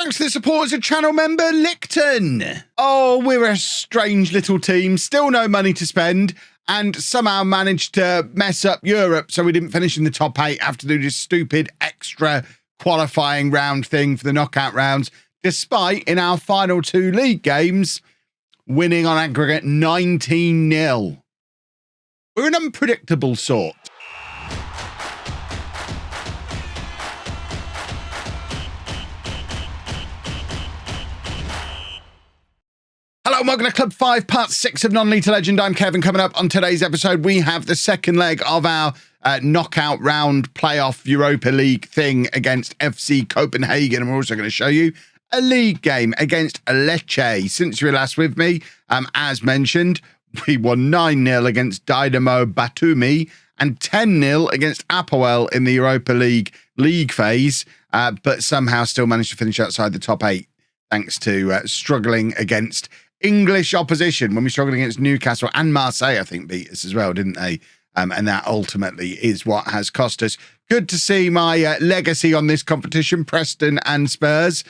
Thanks to the support as a channel member, Licton. Oh, we're a strange little team. Still no money to spend. And somehow managed to mess up Europe. So we didn't finish in the top 8. Have to do this stupid extra qualifying round thing for the knockout rounds. Despite, in our final 2 league games, winning on aggregate 19-0. We're an unpredictable sort. Hello and welcome to Club 5, Part 6 of Non-Lethal Legend. I'm Kevin. Coming up on today's episode, we have the second leg of our knockout round playoff Europa League thing against FC Copenhagen. And we're also going to show you a league game against Leche. Since you were last with me, as mentioned, we won 9-0 against Dynamo Batumi and 10-0 against Apoel in the Europa League phase, but somehow still managed to finish outside the top 8 thanks to struggling against English opposition when we struggled against Newcastle and Marseille, I think, beat us as well, didn't they? And that ultimately is what has cost us. Good to see my legacy on this competition, Preston and Spurs,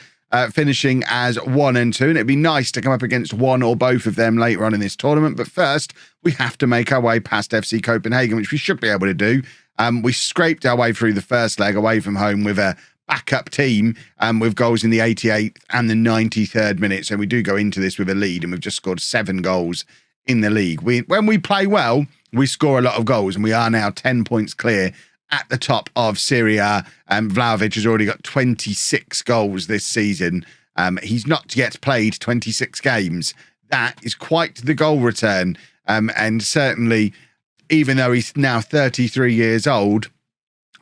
finishing as 1 and 2. And it'd be nice to come up against one or both of them later on in this tournament. But first, we have to make our way past FC Copenhagen, which we should be able to do. We scraped our way through the first leg away from home with a backup team with goals in the 88th and the 93rd minute. So we do go into this with a lead, and we've just scored 7 goals in the league. When we play well, we score a lot of goals, and we are now 10 points clear at the top of Serie A. Vlahovic has already got 26 goals this season. He's not yet played 26 games. That is quite the goal return. And certainly, even though he's now 33 years old,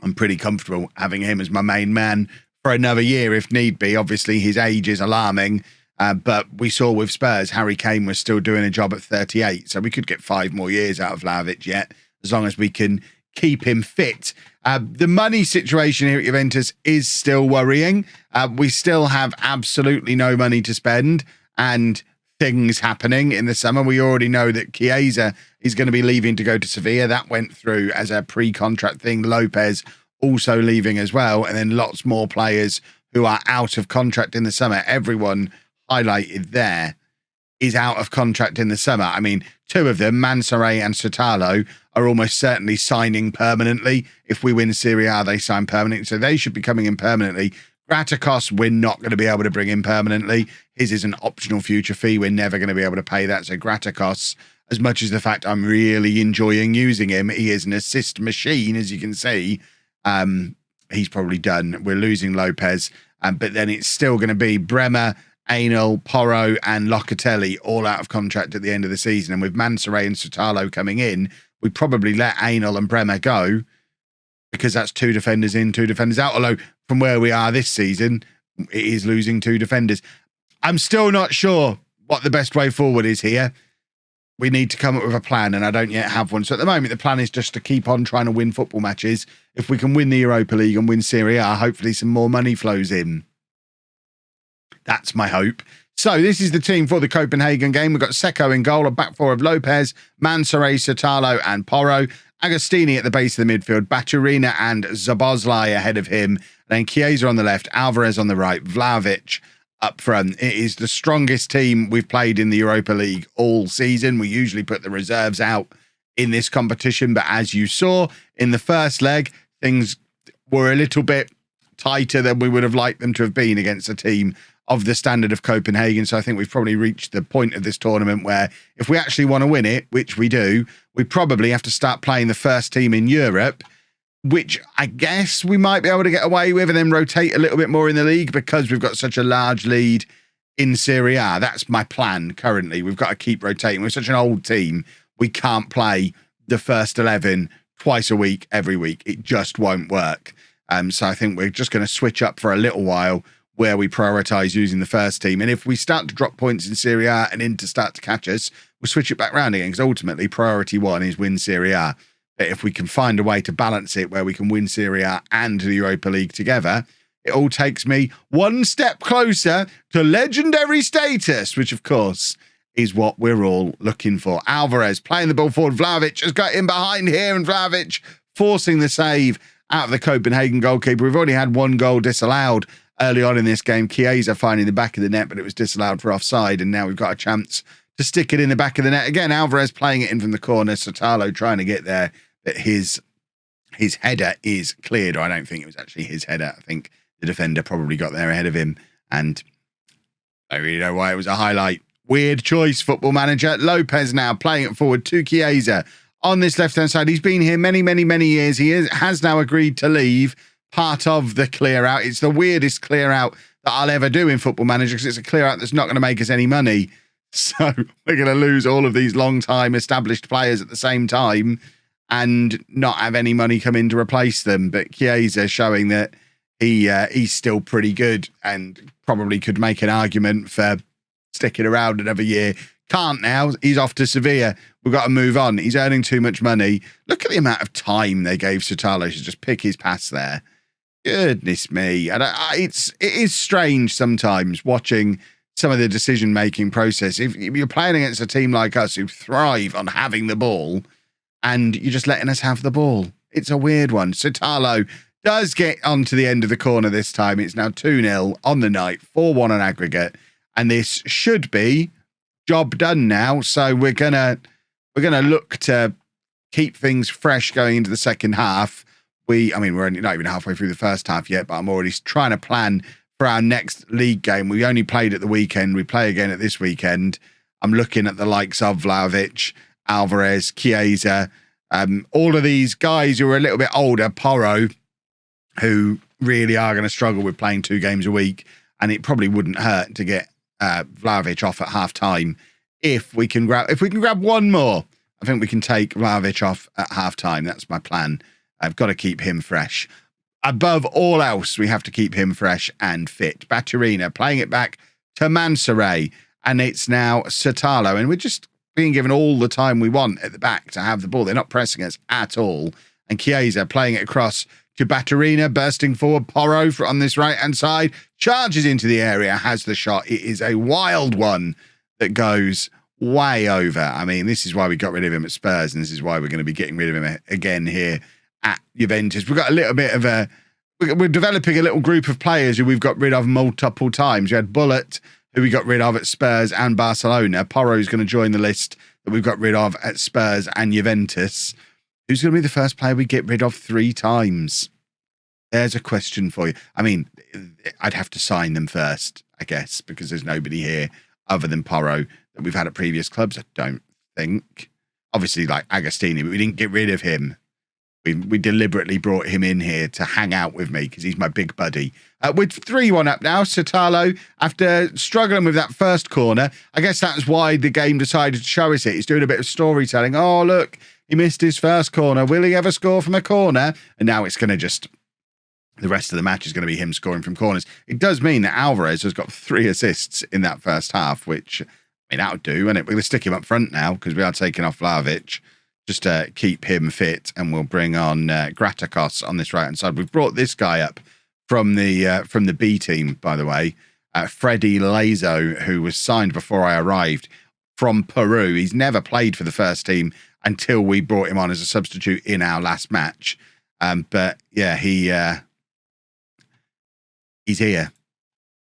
I'm pretty comfortable having him as my main man for another year if need be. Obviously, his age is alarming, but we saw with Spurs, Harry Kane was still doing a job at 38, so we could get 5 more years out of Vlahovic yet, as long as we can keep him fit. The money situation here at Juventus is still worrying. We still have absolutely no money to spend, and things happening in the summer. We already know that Chiesa is going to be leaving to go to Sevilla. That went through as a pre-contract thing. Lopez also leaving as well. And then lots more players who are out of contract in the summer. Everyone highlighted there is out of contract in the summer. I mean, 2 of them, Mansoret and Sotalo, are almost certainly signing permanently. If we win Serie A, they sign permanently. So they should be coming in permanently. Graticos, we're not going to be able to bring in permanently. His is an optional future fee. We're never going to be able to pay that. So Graticos, as much as the fact I'm really enjoying using him, he is an assist machine, as you can see. He's probably done. We're losing Lopez. But then it's still going to be Bremer, Ainel, Porro and Locatelli all out of contract at the end of the season. And with Mansoret and Sotalo coming in, we probably let Ainel and Bremer go, because that's 2 defenders in, 2 defenders out. Although from where we are this season, it is losing 2 defenders. I'm still not sure what the best way forward is here. We need to come up with a plan, and I don't yet have one. So at the moment, the plan is just to keep on trying to win football matches. If we can win the Europa League and win Serie A, hopefully some more money flows in. That's my hope. So this is the team for the Copenhagen game. We've got Seko in goal, a back 4 of Lopez, Mansoret, Sotalo and Porro. Agostini at the base of the midfield, Baturina and Zabozlai ahead of him. And then Chiesa on the left, Alvarez on the right, Vlahovic up front. It is the strongest team we've played in the Europa League all season. We usually put the reserves out in this competition, but as you saw in the first leg, things were a little bit tighter than we would have liked them to have been against a team of the standard of Copenhagen. So I think we've probably reached the point of this tournament where if we actually want to win it, which we do, we probably have to start playing the first team in Europe, which I guess we might be able to get away with, and then rotate a little bit more in the league because we've got such a large lead in Serie A. That's my plan currently. We've got to keep rotating. We're such an old team. We can't play the first 11 twice a week, every week. It just won't work. So I think we're just going to switch up for a little while where we prioritise using the first team. And if we start to drop points in Serie A and Inter start to catch us, we'll switch it back round again, because ultimately priority 1 is win Serie A. But if we can find a way to balance it where we can win Serie A and the Europa League together, it all takes me one step closer to legendary status, which of course is what we're all looking for. Alvarez playing the ball forward. Vlahovic has got in behind here, and Vlahovic forcing the save out of the Copenhagen goalkeeper. We've already had 1 goal disallowed early on in this game. Chiesa finding the back of the net, but it was disallowed for offside, and now we've got a chance to stick it in the back of the net. Again, Alvarez playing it in from the corner, Sotalo trying to get there, but his header is cleared. Or I don't think it was actually his header. I think the defender probably got there ahead of him, and I really know why it was a highlight. Weird choice, Football Manager. Lopez now playing it forward to Chiesa on this left-hand side. He's been here many, many, many years. He has now agreed to leave. Part of the clear-out. It's the weirdest clear-out that I'll ever do in Football Manager, because it's a clear-out that's not going to make us any money. So we're going to lose all of these long-time established players at the same time and not have any money come in to replace them. But Chiesa showing that he's still pretty good and probably could make an argument for sticking around another year. Can't now. He's off to Sevilla. We've got to move on. He's earning too much money. Look at the amount of time they gave Sotalo to just pick his pass there. Goodness me. And it is strange sometimes watching some of the decision-making process. If you're playing against a team like us who thrive on having the ball and you're just letting us have the ball, it's a weird one. Sotalo does get onto the end of the corner this time. It's now 2-0 on the night, 4-1 on aggregate, and this should be job done now. So we're gonna look to keep things fresh going into the second half. We're only not even halfway through the first half yet, but I'm already trying to plan for our next league game. We only played at the weekend. We play again at this weekend. I'm looking at the likes of Vlahovic, Alvarez, Chiesa, all of these guys who are a little bit older, Porro, who really are going to struggle with playing 2 games a week. And it probably wouldn't hurt to get Vlahovic off at half time. If we can grab one more, I think we can take Vlahovic off at half time. That's my plan. I've got to keep him fresh. Above all else, we have to keep him fresh and fit. Baturina playing it back to Mansoray, and it's now Sotalo, and we're just being given all the time we want at the back to have the ball. They're not pressing us at all. And Chiesa playing it across to Baturina, bursting forward. Porro on this right-hand side, charges into the area, has the shot. It is a wild one that goes way over. I mean, this is why we got rid of him at Spurs, and this is why we're going to be getting rid of him again here at Juventus. We've got a little bit of we're developing a little group of players who we've got rid of multiple times. We had Bullet, who we got rid of at Spurs and Barcelona. Porro's going to join the list that we've got rid of at Spurs and Juventus. Who's going to be the first player we get rid of 3 times? There's a question for you. I mean, I'd have to sign them first, I guess, because there's nobody here other than Porro that we've had at previous clubs, I don't think. Obviously, like Agostini, but we didn't get rid of him. We deliberately brought him in here to hang out with me because he's my big buddy. With 3-1 up now, Sotalo, after struggling with that first corner, I guess that's why the game decided to show us it. He's doing a bit of storytelling. Oh, look, he missed his first corner. Will he ever score from a corner? And now it's going to just... the rest of the match is going to be him scoring from corners. It does mean that Alvarez has got 3 assists in that first half, which, I mean, that'll do, and we're going to stick him up front now because we are taking off Vlahovic just to keep him fit, and we'll bring on Gratakos on this right-hand side. We've brought this guy up from the B team, by the way, Freddy Lazo, who was signed before I arrived from Peru. He's never played for the first team until we brought him on as a substitute in our last match. But yeah, he's here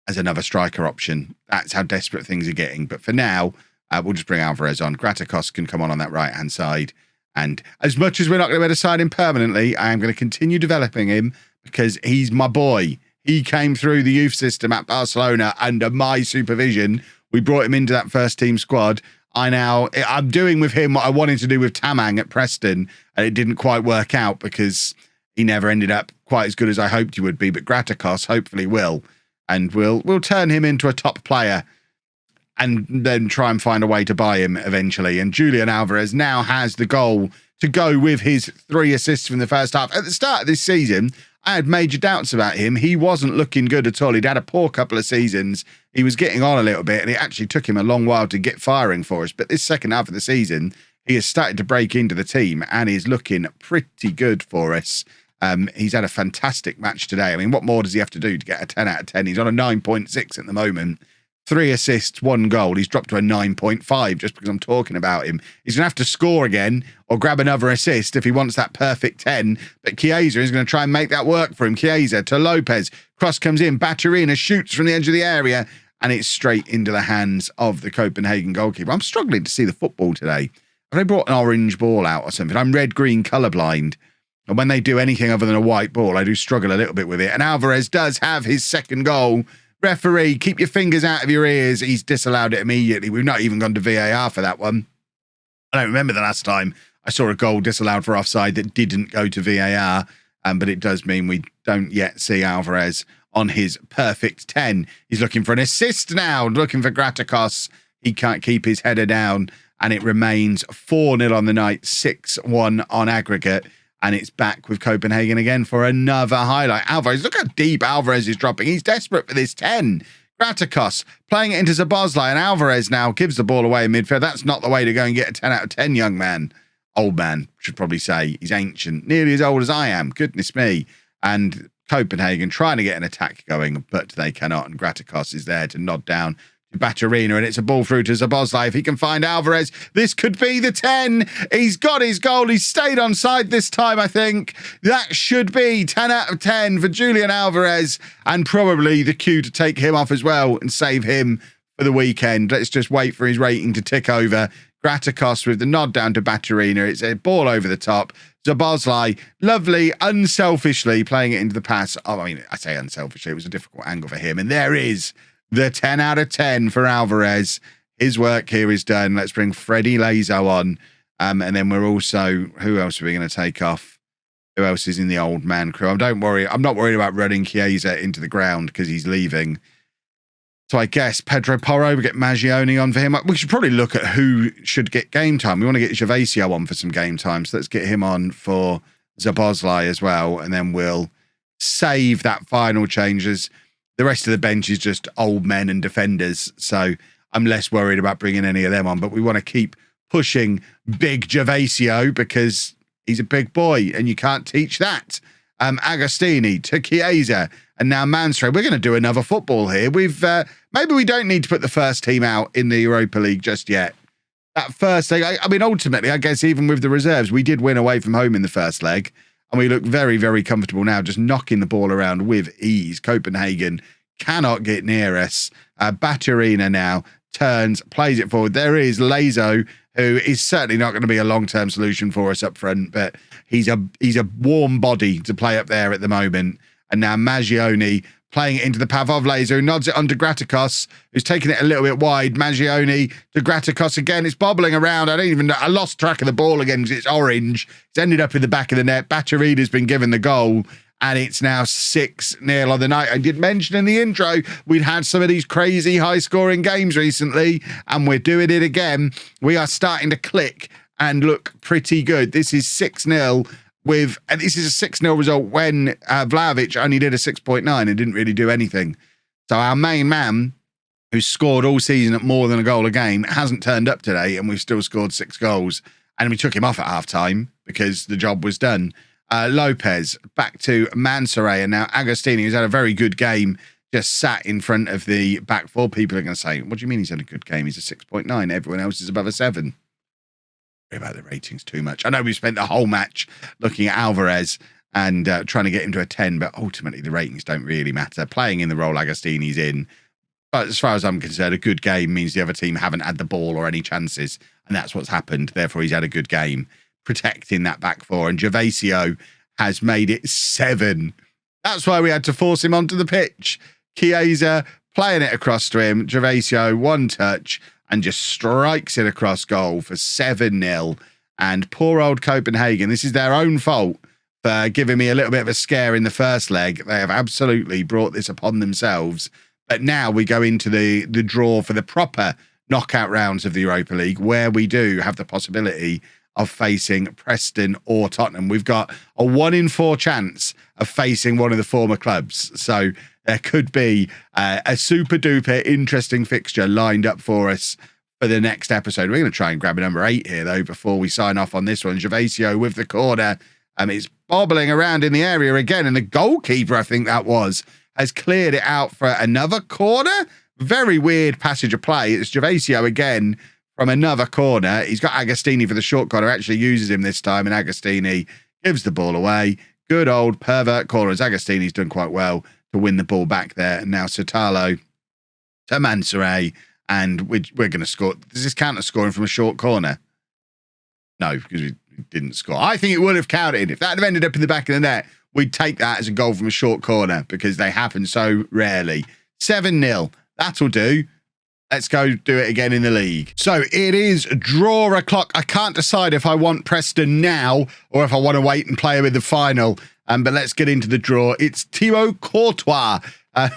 as another striker option. That's how desperate things are getting. But for now, we'll just bring Alvarez on. Gratakos can come on that right-hand side. And as much as we're not going to be able to sign him permanently, I am going to continue developing him because he's my boy. He came through the youth system at Barcelona under my supervision. We brought him into that first team squad. I'm doing with him what I wanted to do with Tamang at Preston, and it didn't quite work out because he never ended up quite as good as I hoped he would be. But Gratakos hopefully will, and we'll turn him into a top player and then try and find a way to buy him eventually. And Julian Alvarez now has the goal to go with his 3 assists from the first half. At the start of this season, I had major doubts about him. He wasn't looking good at all. He'd had a poor couple of seasons. He was getting on a little bit, and it actually took him a long while to get firing for us. But this second half of the season, he has started to break into the team and is looking pretty good for us. He's had a fantastic match today. I mean, what more does he have to do to get a 10 out of 10? He's on a 9.6 at the moment. 3 assists, 1 goal. He's dropped to a 9.5 just because I'm talking about him. He's going to have to score again or grab another assist if he wants that perfect 10. But Chiesa is going to try and make that work for him. Chiesa to Lopez. Cross comes in. Batterina shoots from the edge of the area. And it's straight into the hands of the Copenhagen goalkeeper. I'm struggling to see the football today. Have they brought an orange ball out or something? I'm red-green colourblind. And when they do anything other than a white ball, I do struggle a little bit with it. And Alvarez does have his second goal. Referee, keep your fingers out of your ears. He's disallowed it immediately. We've not even gone to VAR for that one. I don't remember the last time I saw a goal disallowed for offside that didn't go to VAR. But it does mean we don't yet see Alvarez on his perfect 10. He's looking for an assist now, looking for Graticos. He can't keep his header down, and it remains 4-0 on the night, 6-1 on aggregate, and it's back with Copenhagen again for another highlight. Alvarez, look how deep Alvarez is dropping. He's desperate for this 10. Graticos playing it into Szoboszlai, and Alvarez now gives the ball away in midfield. That's not the way to go and get a 10 out of 10, young man. Old man, should probably say. He's ancient, nearly as old as I am. Goodness me. And Copenhagen trying to get an attack going, but they cannot. And Graticos is there to nod down to Batterina, and it's a ball through to Szoboszlai. If he can find Alvarez, this could be the 10. He's got his goal. He's stayed on side this time, I think. That should be 10 out of 10 for Julian Alvarez, and probably the cue to take him off as well and save him for the weekend. Let's just wait for his rating to tick over. Graticos with the nod down to Batterina. It's a ball over the top. Szoboszlai, lovely, unselfishly playing it into the pass. Oh, I mean, I say unselfishly. It was a difficult angle for him. And there is the 10 out of 10 for Alvarez. His work here is done. Let's bring Freddie Lazo on. And then we're also, who else are we going to take off? Who else is in the old man crew? Don't worry. I'm not worried about running Chiesa into the ground because he's leaving. So I guess Pedro Porro, we get Maggioni on for him. We should probably look at who should get game time. We want to get Gervasio on for some game time. So let's get him on for Szoboszlai as well. And then we'll save that final changes. The rest of the bench is just old men and defenders. So I'm less worried about bringing any of them on. But we want to keep pushing big Gervasio because he's a big boy and you can't teach that. Agostini to Chiesa and now Manstre. We're going to do another football here. We've maybe we don't need to put the first team out in the Europa League just yet. That first leg, I mean, ultimately, I guess even with the reserves, we did win away from home in the first leg, and we look very, very comfortable now, just knocking the ball around with ease. Copenhagen cannot get near us. Batterina now turns, plays it forward. There is Lazo, who is certainly not going to be a long-term solution for us up front, but he's a warm body to play up there at the moment. And now Maggioni playing it into the path of Lazo, who nods it onto Graticos, who's taking it a little bit wide. Maggioni to Graticos again. It's bobbling around. I lost track of the ball again because it's orange. It's ended up in the back of the net. Batterina's been given the goal. And it's now 6-0 on the night. I did mention in the intro, we'd had some of these crazy high-scoring games recently, and we're doing it again. We are starting to click and look pretty good. This is 6-0 and this is a 6-0 result when Vlahovic only did a 6.9 and didn't really do anything. So our main man, who's scored all season at more than a goal a game, hasn't turned up today, and we've still scored 6 goals. And we took him off at half-time because the job was done. Lopez back to Mansoret, and now Agostini, who's had a very good game, just sat in front of the back four. People are going to say, what do you mean he's had a good game? He's a 6.9. Everyone else is above a 7. Worry about the ratings too much. I know we spent the whole match looking at Alvarez and trying to get him to a 10, but ultimately the ratings don't really matter. Playing in the role Agostini's in. But as far as I'm concerned, a good game means the other team haven't had the ball or any chances, and that's what's happened. Therefore, he's had a good game protecting that back four, and Gervasio has made it 7. That's why we had to force him onto the pitch. Chiesa playing it across to him. Gervasio, one touch, and just strikes it across goal for 7-0. And poor old Copenhagen, this is their own fault for giving me a little bit of a scare in the first leg. They have absolutely brought this upon themselves. But now we go into the draw for the proper knockout rounds of the Europa League, where we do have the possibility of facing Preston or Tottenham. We've got a 1 in 4 chance of facing one of the former clubs. So there could be a super duper interesting fixture lined up for us for the next episode. We're going to try and grab a number 8 here, though, before we sign off on this one. Gervasio with the corner. It's bobbling around in the area again. And the goalkeeper, I think that was, has cleared it out for another corner. Very weird passage of play. It's Gervasio again from another corner. He's got Agostini for the short corner, actually uses him this time, and Agostini gives the ball away. Good old pervert corners. Agostini's done quite well to win the ball back there. And now Sotalo to Mansoray, and we're going to score. Does this count as scoring from a short corner? No, because we didn't score. I think it would have counted. If that had ended up in the back of the net, we'd take that as a goal from a short corner because they happen so rarely. 7-0. That'll do. Let's go do it again in the league. So it is draw o'clock. I can't decide if I want Preston now or if I want to wait and play with the final. But let's get into the draw. It's Thibaut Courtois,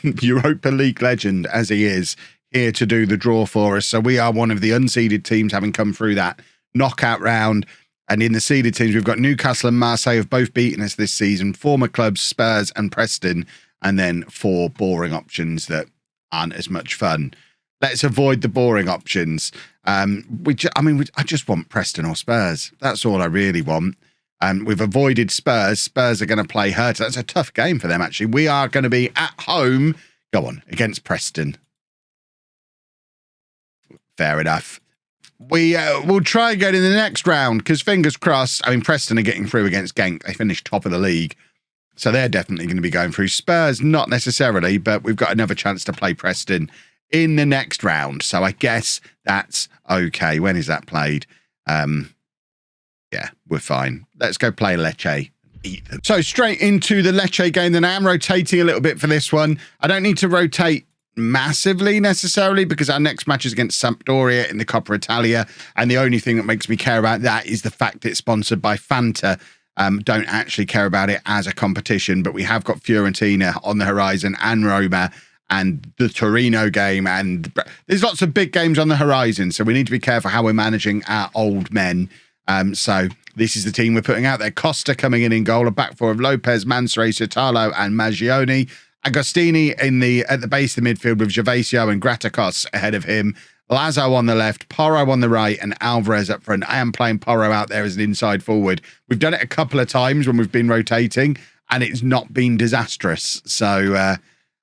Europa League legend as he is, here to do the draw for us. So we are one of the unseeded teams having come through that knockout round. And in the seeded teams, we've got Newcastle and Marseille have both beaten us this season. Former clubs, Spurs and Preston. And then 4 boring options that aren't as much fun. Let's avoid the boring options. I just want Preston or Spurs. That's all I really want. We've avoided Spurs. Spurs are going to play Hertha. That's a tough game for them, actually. We are going to be at home. Go on, against Preston. Fair enough. We'll try again in the next round because fingers crossed. I mean, Preston are getting through against Genk. They finished top of the league. So they're definitely going to be going through. Spurs, not necessarily, but we've got another chance to play Preston in the next round. So I guess that's okay. When is that played? Yeah, we're fine. Let's go play Leche. Eat them. So straight into the Leche game. Then I am rotating a little bit for this one. I don't need to rotate massively necessarily because our next match is against Sampdoria in the Coppa Italia. And the only thing that makes me care about that is the fact it's sponsored by Fanta. Don't actually care about it as a competition, but we have got Fiorentina on the horizon and Roma and the Torino game, and there's lots of big games on the horizon, so we need to be careful how we're managing our old men. So this is the team we're putting out there. Costa coming in goal, a back four of Lopez, Mansoray, Sotalo and Maggioni. Agostini at the base of the midfield with Gervasio and Graticos ahead of him. Lazo on the left, Porro on the right, and Alvarez up front. I am playing Porro out there as an inside forward. We've done it a couple of times when we've been rotating, and it's not been disastrous. So,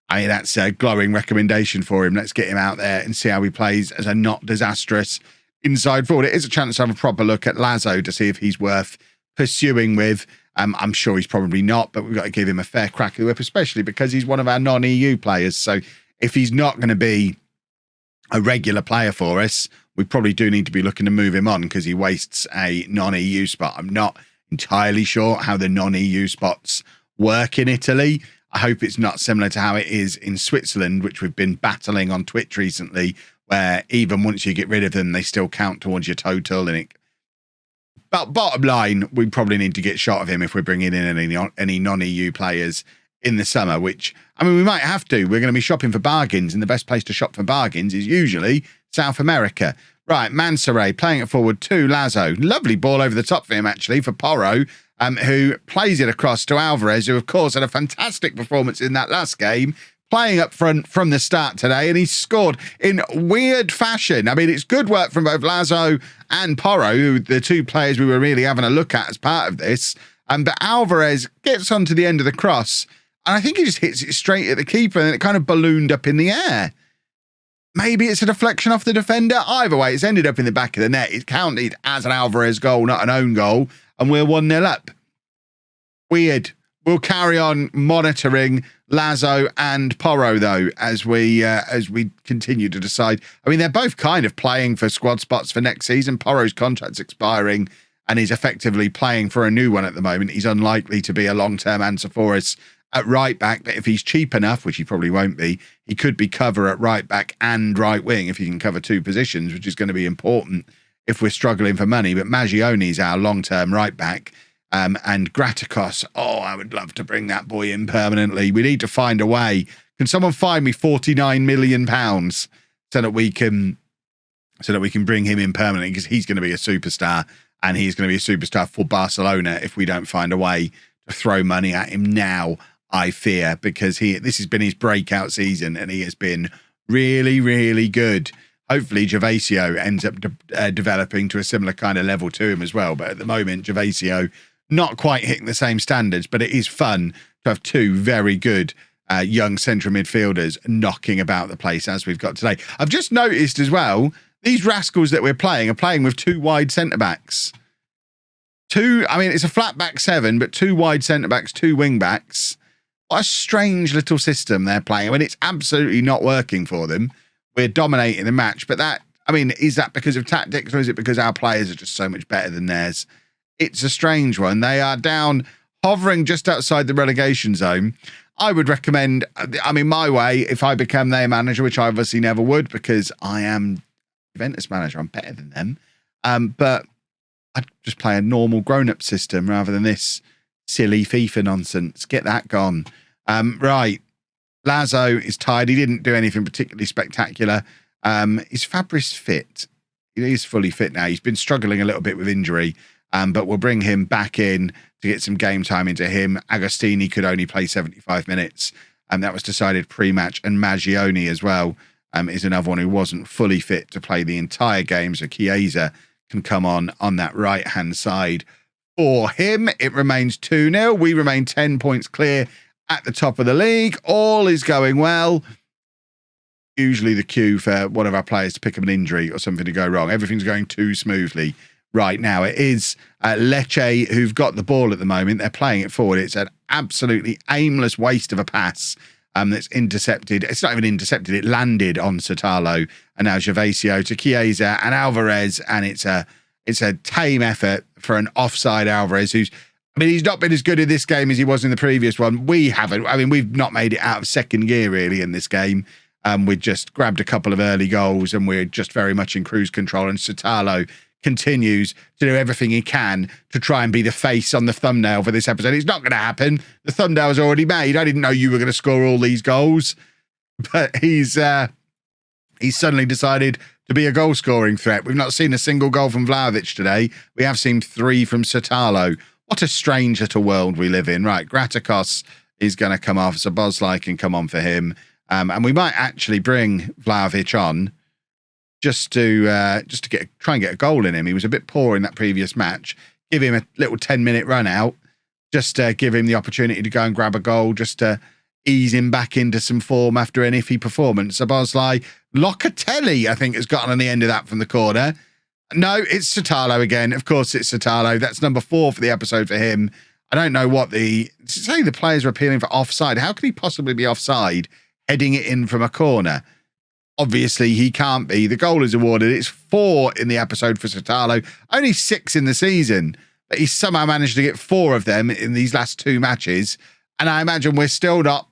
that's a glowing recommendation for him. Let's get him out there and see how he plays as a not disastrous inside forward. It is a chance to have a proper look at Lazo to see if he's worth pursuing with. I'm sure he's probably not, but we've got to give him a fair crack at the whip, especially because he's one of our non-EU players. So if he's not going to be a regular player for us, we probably do need to be looking to move him on because he wastes a non-EU spot. I'm not entirely sure how the non-EU spots work in Italy. I hope it's not similar to how it is in Switzerland, which we've been battling on Twitch recently, where even once you get rid of them, they still count towards your total. But bottom line, we probably need to get shot of him if we're bringing in any non-EU players in the summer, which, I mean, we might have to. We're going to be shopping for bargains, and the best place to shop for bargains is usually South America. Right, Mansoray playing it forward to Lazo. Lovely ball over the top for him, actually, for Porro, who plays it across to Alvarez, who, of course, had a fantastic performance in that last game, playing up front from the start today, and he scored in weird fashion. I mean, it's good work from both Lazo and Porro, who the two players we were really having a look at as part of this. But Alvarez gets onto the end of the cross, and I think he just hits it straight at the keeper, and it kind of ballooned up in the air. Maybe it's a deflection off the defender. Either way, it's ended up in the back of the net. It's counted as an Alvarez goal, not an own goal, and we're 1-0 up. Weird. We'll carry on monitoring Lazo and Porro, though, as we continue to decide. I mean, they're both kind of playing for squad spots for next season. Porro's contract's expiring, and he's effectively playing for a new one at the moment. He's unlikely to be a long-term answer for us at right back, but if he's cheap enough, which he probably won't be, he could be cover at right back and right wing if he can cover two positions, which is going to be important if we're struggling for money. But Maggioni's our long-term right back. And Graticos, I would love to bring that boy in permanently. We need to find a way. Can someone find me £49 million so that we can bring him in permanently? Because he's going to be a superstar, and he's going to be a superstar for Barcelona if we don't find a way to throw money at him now, I fear, because this has been his breakout season, and he has been really, really good. Hopefully, Gervasio ends up developing to a similar kind of level to him as well. But at the moment, Gervasio not quite hitting the same standards, but it is fun to have two very good young central midfielders knocking about the place as we've got today. I've just noticed as well, these rascals that we're playing are playing with 2 wide centre-backs. I mean, it's a flat back 7, but 2 wide centre-backs, 2 wing-backs. What a strange little system they're playing. I mean, it's absolutely not working for them. We're dominating the match, but that, I mean, is that because of tactics or is it because our players are just so much better than theirs? It's a strange one. They are down, hovering just outside the relegation zone. I would recommend, I mean, my way, if I become their manager, which I obviously never would because I am Juventus manager, I'm better than them. But I'd just play a normal grown-up system rather than this silly FIFA nonsense. Get that gone. Right. Lazo is tired. He didn't do anything particularly spectacular. Is Fabris fit? He is fully fit now. He's been struggling a little bit with injury, but we'll bring him back in to get some game time into him. Agostini could only play 75 minutes, and that was decided pre-match. And Maggioni as well is another one who wasn't fully fit to play the entire game. So Chiesa can come on that right-hand side for him. It remains 2-0. We remain 10 points clear at the top of the league. All is going well. Usually the cue for one of our players to pick up an injury or something to go wrong. Everything's going too smoothly right now. It is Leche who've got the ball at the moment. They're playing it forward. It's an absolutely aimless waste of a pass that's intercepted. It's not even intercepted. It landed on Sotalo, and now Gervasio to Chiesa and Alvarez, and it's a tame effort for an offside Alvarez, who's, I mean, he's not been as good in this game as he was in the previous one. We haven't. I mean, we've not made it out of second gear really in this game. We just grabbed a couple of early goals, and we're just very much in cruise control. And Sotalo continues to do everything he can to try and be the face on the thumbnail for this episode. It's not going to happen. The thumbnail's already made. I didn't know you were going to score all these goals, but he's suddenly decided to be a goal-scoring threat. We've not seen a single goal from Vlahovic today. We have seen 3 from Sotalo. What a strange little world we live in. Right, Gratakos is going to come off, so Boslai can come on for him. And we might actually bring Vlahovic on just to try and get a goal in him. He was a bit poor in that previous match. Give him a little 10-minute run out, just to give him the opportunity to go and grab a goal, just to ease him back into some form after an iffy performance. So Boslai, Locatelli, I think, has gotten on the end of that from the corner. No, it's Sotalo again. Of course, it's Sotalo. That's number 4 for the episode for him. I don't know what say the players are appealing for offside. How could he possibly be offside heading it in from a corner? Obviously, he can't be. The goal is awarded. It's 4 in the episode for Sotalo. Only 6 in the season. But he's somehow managed to get 4 of them in these last 2 matches. And I imagine we're still not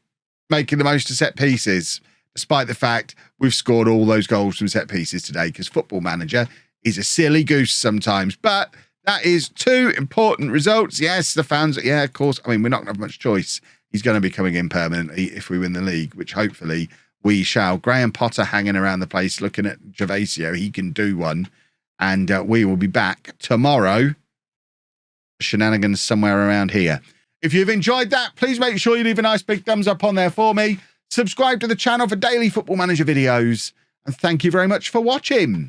making the most of set pieces, despite the fact we've scored all those goals from set pieces today, because Football Manager is a silly goose sometimes. But that is 2 important results. Yes, the fans, yeah, of course. I mean, we're not going to have much choice. He's going to be coming in permanently if we win the league, which hopefully we shall. Graham Potter hanging around the place looking at Gervasio. He can do one. And we will be back tomorrow. Shenanigans somewhere around here. If you've enjoyed that, please make sure you leave a nice big thumbs up on there for me. Subscribe to the channel for daily Football Manager videos. And thank you very much for watching.